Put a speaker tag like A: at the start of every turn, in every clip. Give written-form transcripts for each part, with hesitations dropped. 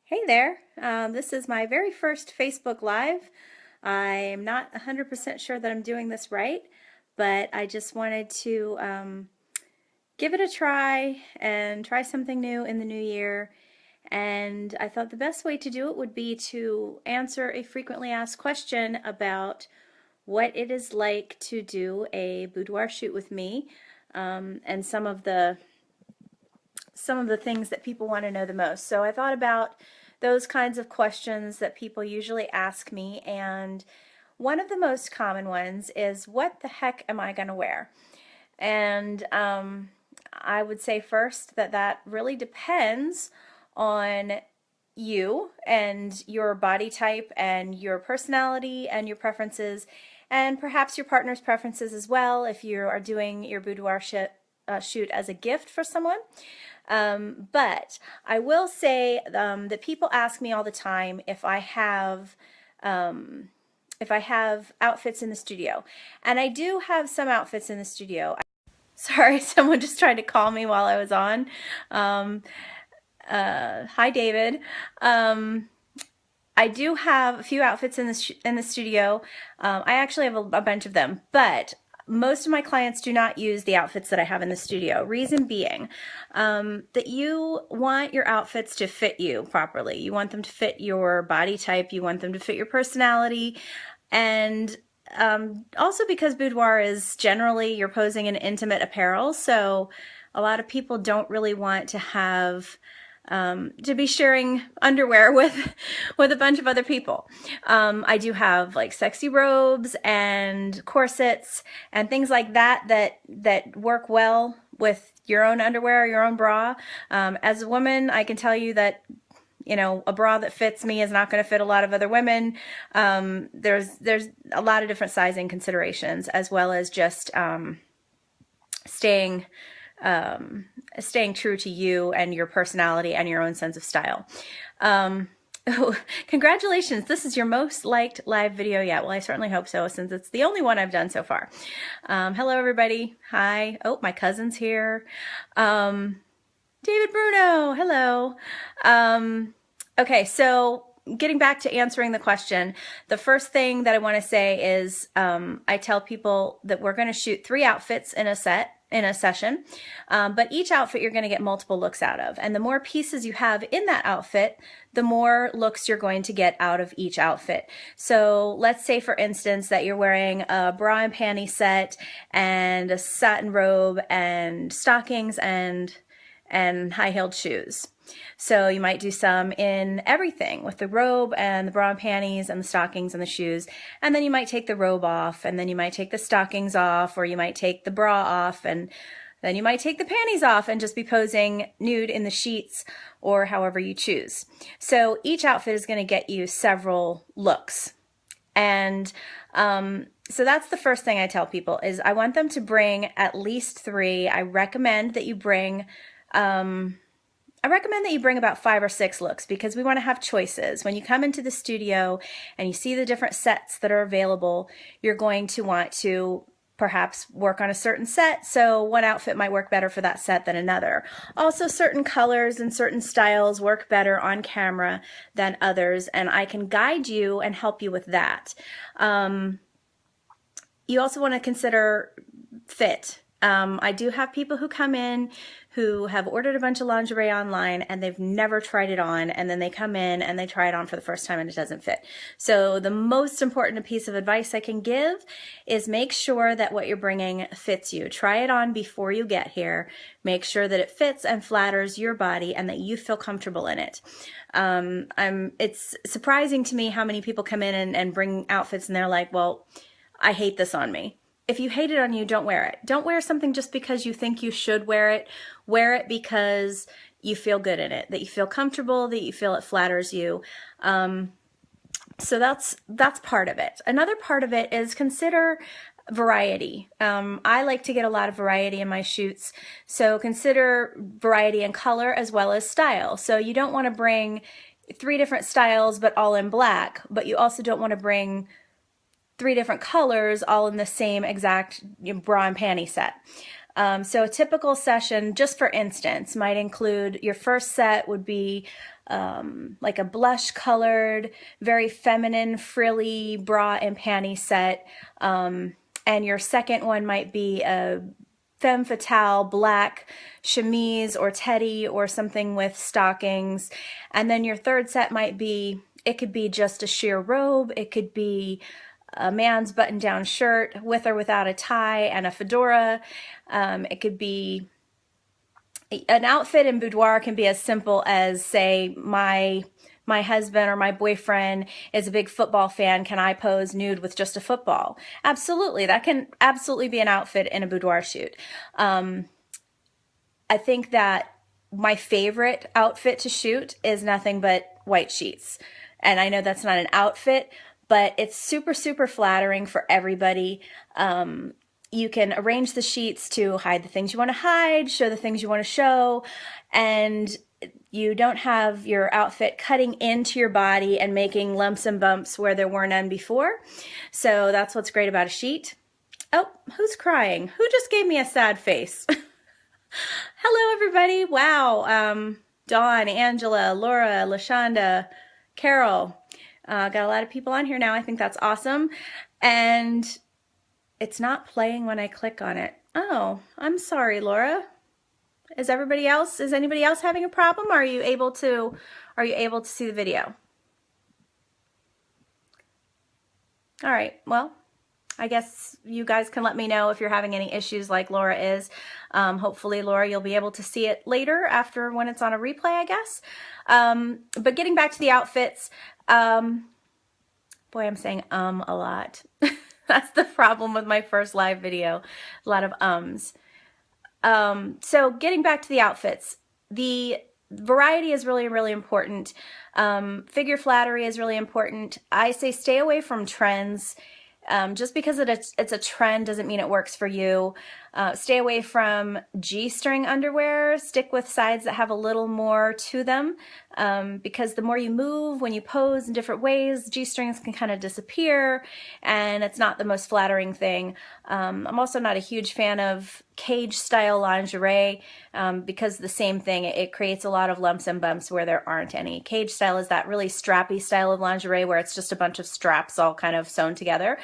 A: Hey there, this is my very first Facebook Live. I'm not 100% sure that I'm doing this right, but I just wanted to give it a try and try something new in the new year. And I thought the best way to do it would be to answer a frequently asked question about what it is like to do a boudoir shoot with me, and some of the things that people want to know the most. So I thought about those kinds of questions that people usually ask me, and one of the most common ones is, what the heck am I going to wear? And I would say first that that really depends on you and your body type and your personality and your preferences, and perhaps your partner's preferences as well if you are doing your boudoir shoot as a gift for someone. But I will say that people ask me all the time if I have outfits in the studio, and I do have some outfits in the studio. Sorry, someone just tried to call me while I was on. Hi, David. I do have a few outfits in the studio. I actually have a bunch of them, but most of my clients do not use the outfits that I have in the studio. Reason being that you want your outfits to fit you properly. You want them to fit your body type. You want them to fit your personality. And also because boudoir is generally, you're posing in intimate apparel. So a lot of people don't really want to have to be sharing underwear with a bunch of other people. I do have like sexy robes and corsets and things like that that work well with your own underwear, your own bra. As a woman, I can tell you that a bra that fits me is not going to fit a lot of other women. There's a lot of different sizing considerations, as well as just staying true to you and your personality and your own sense of style. Oh, congratulations, this is your most liked live video yet. Well, I certainly hope so, since it's the only one I've done so far. Hello, everybody. Hi. Oh, my cousin's here. David Bruno, hello. Okay, so getting back to answering the question, the first thing that I want to say is I tell people that we're going to shoot 3 outfits in a session, but each outfit you're going to get multiple looks out of. And the more pieces you have in that outfit, the more looks you're going to get out of each outfit. So let's say, for instance, that you're wearing a bra and panty set and a satin robe and stockings and high-heeled shoes. So you might do some in everything with the robe and the bra and panties and the stockings and the shoes. And then you might take the robe off, and then you might take the stockings off, or you might take the bra off, and then you might take the panties off and just be posing nude in the sheets, or however you choose. So each outfit is going to get you several looks. And so that's the first thing I tell people, is I want them to bring at least 3. I recommend that you bring about 5 or 6 looks, because we want to have choices. When you come into the studio and you see the different sets that are available, you're going to want to perhaps work on a certain set, so one outfit might work better for that set than another. Also, certain colors and certain styles work better on camera than others, and I can guide you and help you with that. You also want to consider fit. I do have people who come in who have ordered a bunch of lingerie online and they've never tried it on, and then they come in and they try it on for the first time and it doesn't fit. So the most important piece of advice I can give is make sure that what you're bringing fits you. Try it on before you get here. Make sure that it fits and flatters your body and that you feel comfortable in it. It's surprising to me how many people come in and bring outfits and they're like, well, I hate this on me. If you hate it on you, don't wear it. Don't wear something just because you think you should wear it. Wear it because you feel good in it, that you feel comfortable, that you feel it flatters you. So that's part of it. Another part of it is consider variety. I like to get a lot of variety in my shoots, so consider variety in color as well as style. So you don't want to bring 3 different styles but all in black, but you also don't want to bring 3 different colors all in the same exact bra and panty set. So a typical session, just for instance, might include your first set would be like a blush colored, very feminine, frilly bra and panty set. And your second one might be a femme fatale black chemise or teddy or something with stockings. And then your third set might be, it could be just a sheer robe. It could be a man's button-down shirt with or without a tie and a fedora. It could be an outfit in boudoir can be as simple as, say, my husband or my boyfriend is a big football fan. Can I pose nude with just a football? Absolutely. That can absolutely be an outfit in a boudoir shoot. I think that my favorite outfit to shoot is nothing but white sheets. And I know that's not an outfit, but it's super, super flattering for everybody. You can arrange the sheets to hide the things you want to hide, show the things you want to show, and you don't have your outfit cutting into your body and making lumps and bumps where there were none before. So that's what's great about a sheet. Oh, who's crying? Who just gave me a sad face? Hello, everybody. Wow. Dawn, Angela, Laura, LaShonda, Carol. Got a lot of people on here now. I think that's awesome. And it's not playing when I click on it. Oh, I'm sorry, Laura. Is anybody else having a problem? Are you able to see the video? All right, well, I guess you guys can let me know if you're having any issues like Laura is. Hopefully, Laura, you'll be able to see it later after when it's on a replay, I guess. But getting back to the outfits, boy, I'm saying a lot. That's the problem with my first live video, a lot of ums. So getting back to the outfits, the variety is really, really important. Figure flattery is really important. I say stay away from trends. Just because it's a trend doesn't mean it works for you. Stay away from G-string underwear. Stick with sides that have a little more to them, because the more you move when you pose in different ways, G-strings can kind of disappear, and it's not the most flattering thing. I'm also not a huge fan of cage-style lingerie, because the same thing, it creates a lot of lumps and bumps where there aren't any. Cage style is that really strappy style of lingerie where it's just a bunch of straps all kind of sewn together.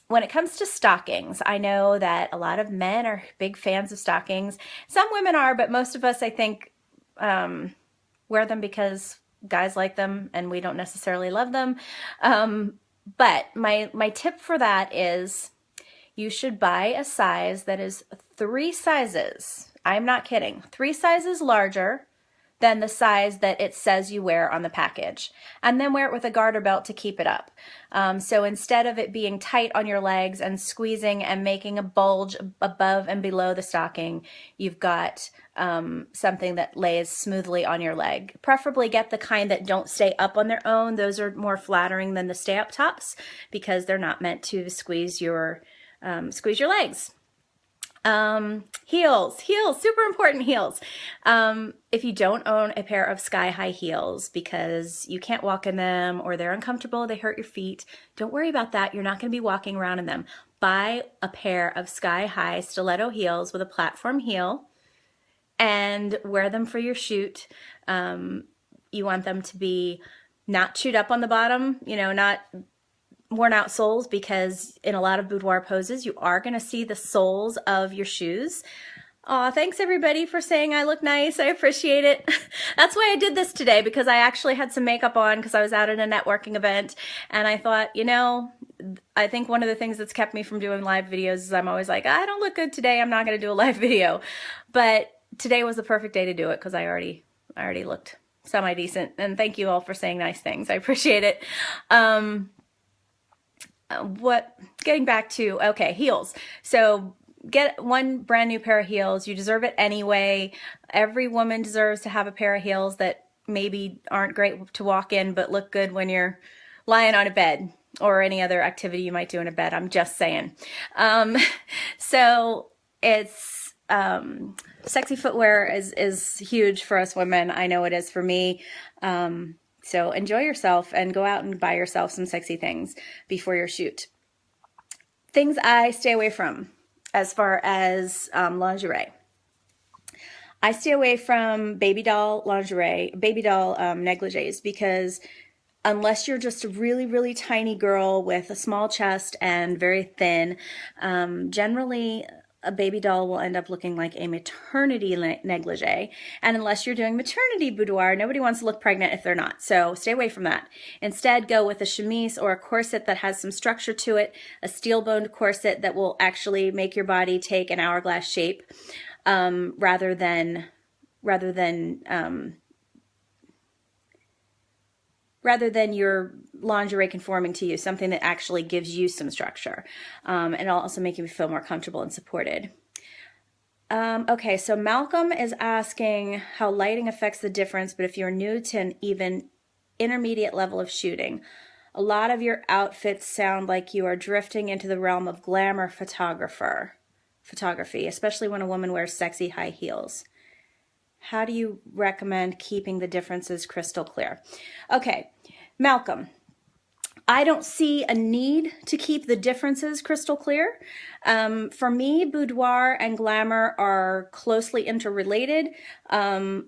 A: When it comes to stockings, I know that a lot of men are big fans of stockings. Some women are, but most of us, I think, wear them because guys like them and we don't necessarily love them. But my tip for that is you should buy a size that is 3 sizes, I'm not kidding, 3 sizes larger than the size that it says you wear on the package, and then wear it with a garter belt to keep it up. So instead of it being tight on your legs and squeezing and making a bulge above and below the stocking, you've got something that lays smoothly on your leg. Preferably get the kind that don't stay up on their own. Those are more flattering than the stay up tops because they're not meant to squeeze your legs. Heels, super important heels. If you don't own a pair of sky-high heels because you can't walk in them or they're uncomfortable, they hurt your feet, don't worry about that. You're not going to be walking around in them. Buy a pair of sky-high stiletto heels with a platform heel and wear them for your shoot. You want them to be not chewed up on the bottom, you know, not worn out soles, because in a lot of boudoir poses you are going to see the soles of your shoes. Aw, thanks everybody for saying I look nice. I appreciate it. That's why I did this today, because I actually had some makeup on because I was out at a networking event, and I thought, you know, I think one of the things that's kept me from doing live videos is I'm always like, I don't look good today, I'm not going to do a live video. But today was the perfect day to do it because I already looked semi-decent, and thank you all for saying nice things. I appreciate it. Getting back to, okay, heels. So get one brand new pair of heels. You deserve it anyway. Every woman deserves to have a pair of heels that maybe aren't great to walk in, but look good when you're lying on a bed or any other activity you might do in a bed. I'm just saying. So it's, sexy footwear is huge for us women. I know it is for me. So enjoy yourself and go out and buy yourself some sexy things before your shoot. Things I stay away from. as far as lingerie. I stay away from baby doll lingerie, baby doll negligees, because unless you're just a really, really tiny girl with a small chest and very thin, generally a baby doll will end up looking like a maternity negligee. And unless you're doing maternity boudoir, nobody wants to look pregnant if they're not. So stay away from that. Instead, go with a chemise or a corset that has some structure to it, a steel-boned corset that will actually make your body take an hourglass shape, rather than your lingerie conforming to you, something that actually gives you some structure. And it'll also make you feel more comfortable and supported. Okay, so Malcolm is asking how lighting affects the difference, but if you're new to an even intermediate level of shooting, a lot of your outfits sound like you are drifting into the realm of glamour photography, especially when a woman wears sexy high heels. How do you recommend keeping the differences crystal clear? Okay, Malcolm, I don't see a need to keep the differences crystal clear. For me, boudoir and glamour are closely interrelated. And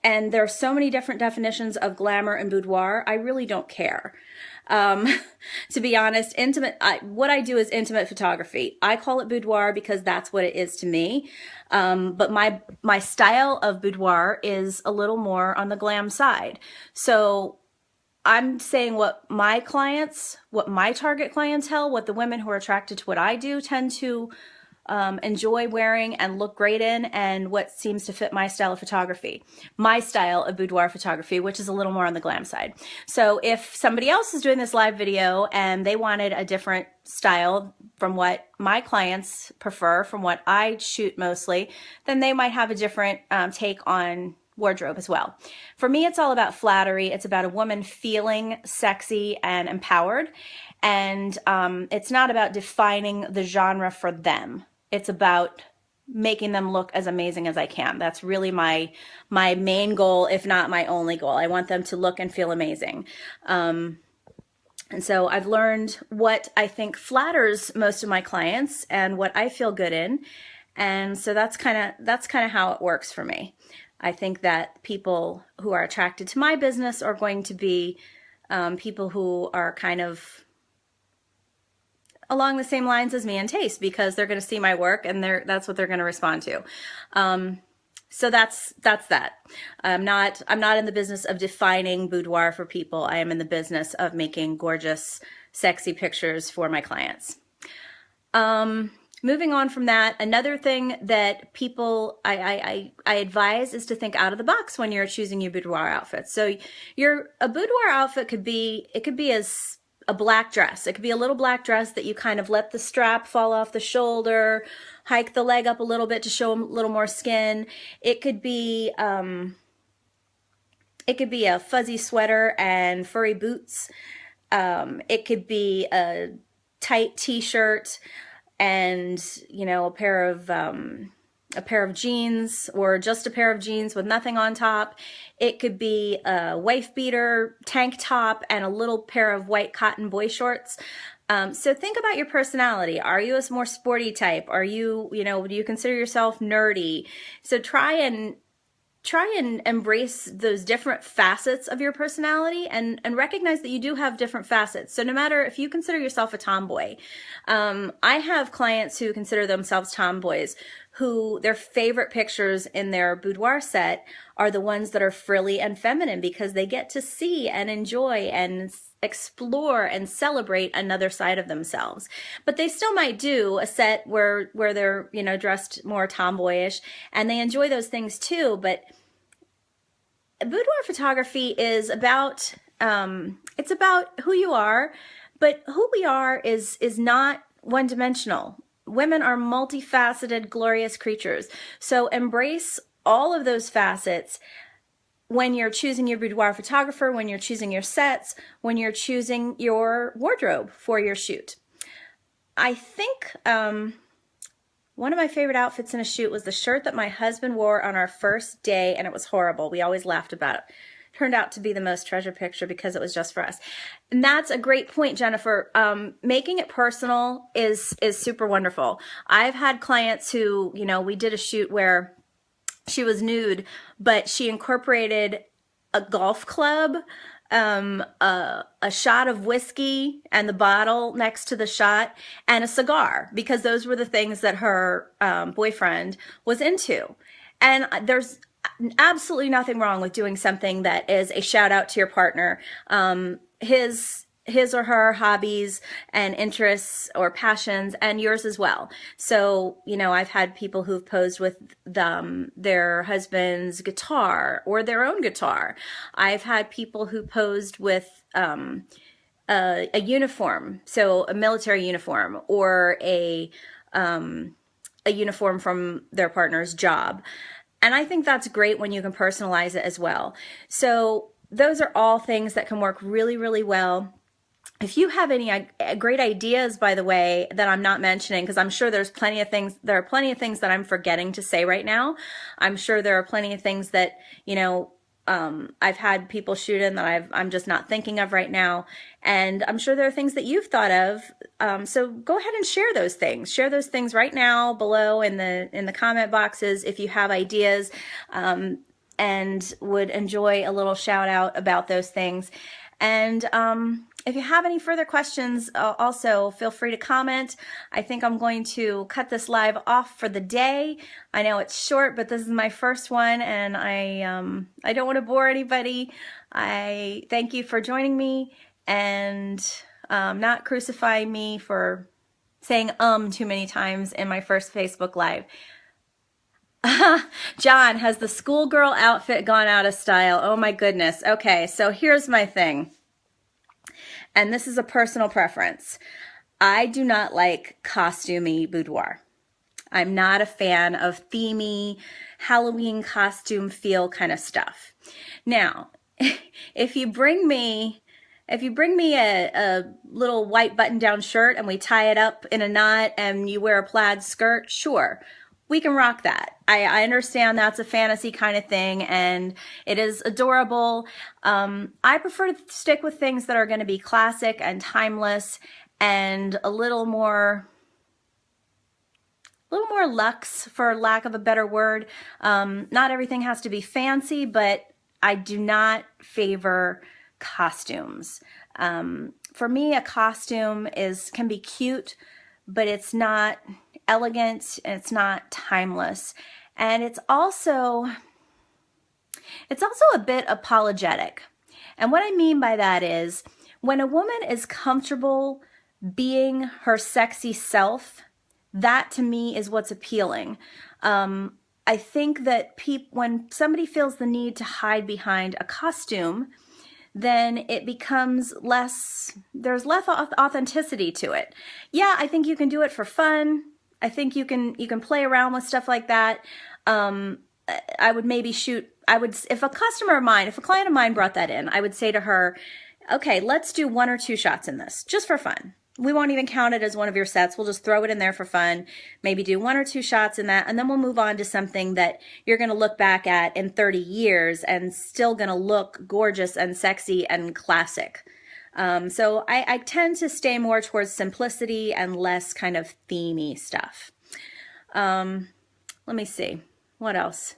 A: there are so many different definitions of glamour and boudoir, I really don't care. To be honest, what I do is intimate photography. I call it boudoir because that's what it is to me. But my style of boudoir is a little more on the glam side. So I'm saying what my target clientele, what the women who are attracted to what I do tend to enjoy wearing and look great in, and what seems to fit my style of photography, my style of boudoir photography, which is a little more on the glam side. So if somebody else is doing this live video and they wanted a different style from what my clients prefer, from what I shoot mostly, then they might have a different take on wardrobe as well. For me, it's all about flattery. It's about a woman feeling sexy and empowered. And it's not about defining the genre for them. It's about making them look as amazing as I can. That's really my main goal, if not my only goal. I want them to look and feel amazing. And so I've learned what I think flatters most of my clients and what I feel good in. And so that's kind of how it works for me. I think that people who are attracted to my business are going to be people who are kind of along the same lines as me in taste, because they're going to see my work and that's what they're going to respond to. So that's that. I'm not in the business of defining boudoir for people. I am in the business of making gorgeous, sexy pictures for my clients. Moving on from that, another thing that people I advise is to think out of the box when you're choosing your boudoir outfits. So a boudoir outfit could be as a black dress. It could be a little black dress that you kind of let the strap fall off the shoulder, hike the leg up a little bit to show a little more skin. It could be a fuzzy sweater and furry boots. It could be a tight t-shirt and, you know, a pair of jeans, or just a pair of jeans with nothing on top. It could be a wife beater, tank top, and a little pair of white cotton boy shorts. So think about your personality. Are you a more sporty type? Are you, do you consider yourself nerdy? So try and embrace those different facets of your personality and recognize that you do have different facets. So no matter if you consider yourself a tomboy, I have clients who consider themselves tomboys, who their favorite pictures in their boudoir set are the ones that are frilly and feminine, because they get to see and enjoy and explore and celebrate another side of themselves. But they still might do a set where they're, dressed more tomboyish, and they enjoy those things too. But boudoir photography is about, it's about who you are, but who we are is not one-dimensional. Women are multifaceted, glorious creatures. So embrace all of those facets when you're choosing your boudoir photographer, when you're choosing your sets, when you're choosing your wardrobe for your shoot. I think one of my favorite outfits in a shoot was the shirt that my husband wore on our first day, and it was horrible. We always laughed about it. turned out to be the most treasured picture because it was just for us. And that's a great point, Jennifer. Making it personal is super wonderful. I've had clients who, you know, we did a shoot where she was nude, but she incorporated a golf club, a shot of whiskey and the bottle next to the shot, and a cigar, because those were the things that her boyfriend was into. And there's absolutely nothing wrong with doing something that is a shout out to your partner. His or her hobbies and interests or passions, and yours as well. So, you know, I've had people who've posed with their husband's guitar or their own guitar. I've had people who posed with a uniform, so a military uniform or a uniform from their partner's job. And I think that's great when you can personalize it as well. So those are all things that can work really, really well. If you have any great ideas, by the way, that I'm not mentioning, because I'm sure there's plenty of things, there are plenty of things that I'm forgetting to say right now. I'm sure there are plenty of things that, you know, I've had people shoot in that I'm just not thinking of right now. And I'm sure there are things that you've thought of. So go ahead and share those things. Share those things right now below in the comment boxes if you have ideas, and would enjoy a little shout out about those things. And if you have any further questions, also feel free to comment. I think I'm going to cut this live off for the day. I know it's short, but this is my first one, and I don't want to bore anybody. I thank you for joining me and not crucifying me for saying too many times in my first Facebook Live. John, has the schoolgirl outfit gone out of style? Oh my goodness. Okay, so here's my thing. And this is a personal preference. I do not like costumey boudoir. I'm not a fan of themey, Halloween costume feel kind of stuff. Now, if you bring me a little white button-down shirt and we tie it up in a knot and you wear a plaid skirt, sure, we can rock that. I understand that's a fantasy kind of thing, and it is adorable. I prefer to stick with things that are going to be classic and timeless and a little more luxe, for lack of a better word. Not everything has to be fancy, but I do not favor costumes. For me, a costume can be cute, but it's not elegant, and it's not timeless, and it's also a bit apologetic. And what I mean by that is, when a woman is comfortable being her sexy self, that to me is what's appealing. I think that when somebody feels the need to hide behind a costume, then it becomes there's less authenticity to it. Yeah, I think you can do it for fun. I think you can play around with stuff like that. I would maybe if a client of mine brought that in, I would say to her, okay, let's do 1 or 2 shots in this, just for fun. We won't even count it as one of your sets. We'll just throw it in there for fun, maybe do 1 or 2 shots in that, and then we'll move on to something that you're going to look back at in 30 years and still going to look gorgeous and sexy and classic. So I tend to stay more towards simplicity and less kind of themey stuff. Let me see. What else?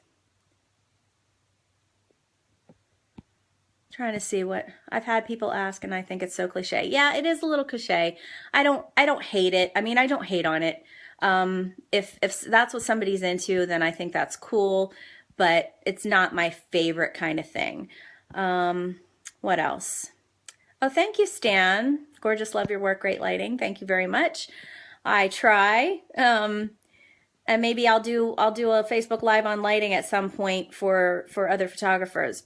A: Trying to see what I've had people ask, and I think it's so cliche. Yeah, it is a little cliche. I don't hate it. I mean, I don't hate on it. If that's what somebody's into, then I think that's cool, but it's not my favorite kind of thing. What else? Oh, thank you, Stan. Gorgeous, love your work, great lighting. Thank you very much. I try. And maybe I'll do a Facebook Live on lighting at some point for other photographers.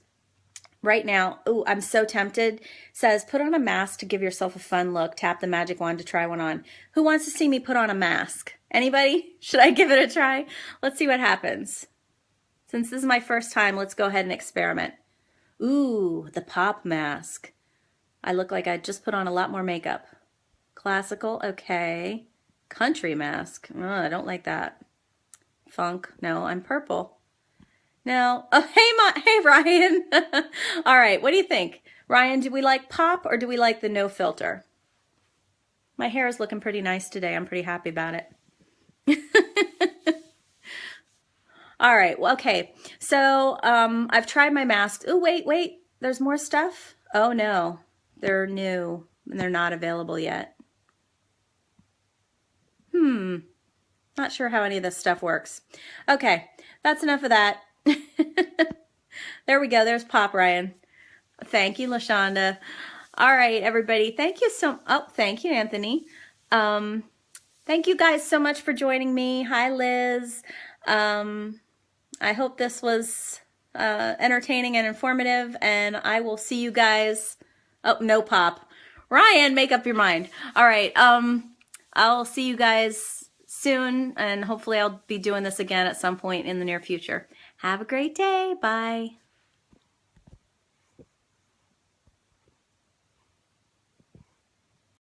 A: Right now, ooh, I'm so tempted. Says, put on a mask to give yourself a fun look. Tap the magic wand to try one on. Who wants to see me put on a mask? Anybody? Should I give it a try? Let's see what happens. Since this is my first time, let's go ahead and experiment. Ooh, the pop mask. I look like I just put on a lot more makeup. Classical, okay. Country mask. Oh, I don't like that. Funk, no, I'm purple. No. Oh, hey, Ryan. All right, what do you think? Ryan, do we like pop or do we like the no filter? My hair is looking pretty nice today. I'm pretty happy about it. All right, well, okay. So I've tried my masks. Oh, wait. There's more stuff? Oh, no. They're new and they're not available yet. Not sure how any of this stuff works. Okay, that's enough of that. There we go. There's Pop, Ryan. Thank you, LaShonda. All right, everybody. Thank you thank you, Anthony. Thank you guys so much for joining me. Hi, Liz. I hope this was entertaining and informative, and I will see you guys. Oh, no Pop. Ryan, make up your mind. All right. I'll see you guys soon, and hopefully I'll be doing this again at some point in the near future. Have a great day. Bye.